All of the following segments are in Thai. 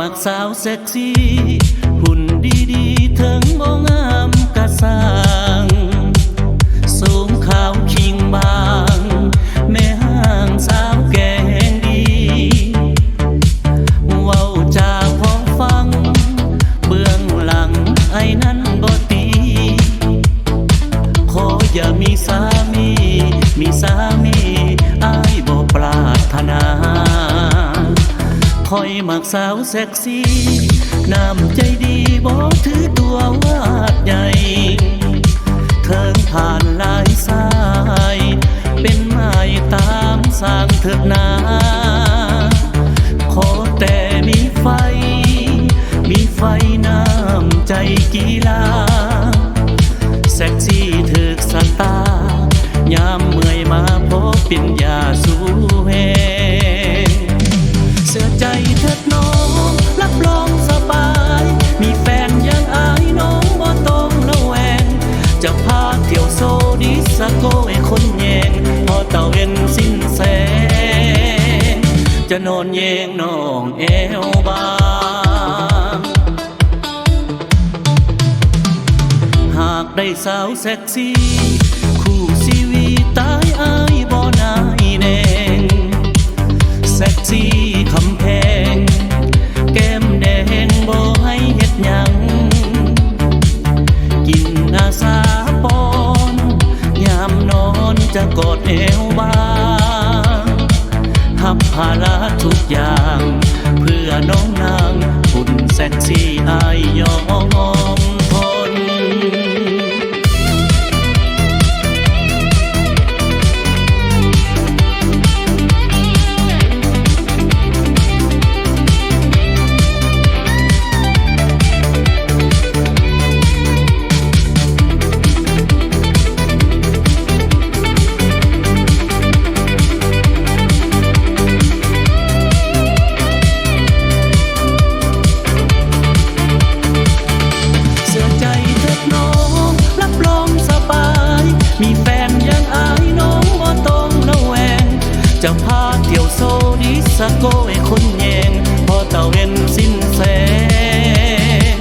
มักสาวเซ็กซี่หุ่นดีๆถึงบ่งามกะสร้างสูงขาวคิงบางแม่ห้างสาวแก่แห่งดีเว้าจาพอฟังเบื้องหลังไอ้นั้นบ่ตีขออย่ามีสามีอ้ายบ่ปรารถนาคอยมักสาวเซ็กซี่น้ำใจดีบ่ถือตัววาดใหญ่เทิงผ่านหลายสายเป็นไม้ตามสร้างเถิดนาขอแต่มีไฟน้ำใจกีฬาเซ็กซี่ถึกสตายามเมื่อยมาพบเป็นยาสู้แหงเสื้อใจเถิดน้องรับรองสบายมีแฟนยังอายน้องบ่ต้องระแวงจะพาเที่ยวโซดิสโก้ให้คนแยงพอเต่าเห็นสิ้นแสงจะนอนแยงน้องเอวบางหากได้สาวเซ็กซี่คู่ชีวิตตายอายบ่นายแนงเซ็กซี่คำแพงแก้มแดงบ่ให้เฮ็ดหยังกินอาสาปอนยามนอนจะกอดเอวบางหับภาระทุกอย่างเพื่อน้องนางหุ่นเซ็กซี่อายยอมทนมีแฟนยังอายน้องบ่ต้องระแวงจะพาเที่ยวโซดิสโก้ให้คนแยงพอเต่าเห็นสิ้นแสง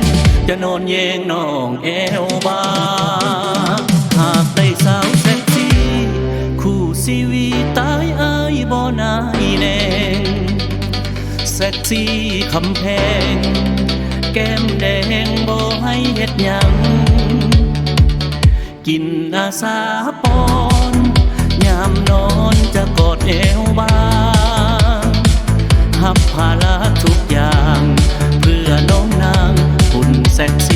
จะนอนแยงน้องเอวบางหากได้สาวเซ็กซี่คู่ชีวิตตายอายบ่นายแนงเซ็กซี่คำแพงแก้มแดงบ่ให้เฮ็ดหยังกินอาสาปอนยามนอนจะกอดเอวบางหับภาระทุกอย่างเพื่อน้องนางหุ่นเซ็กซี่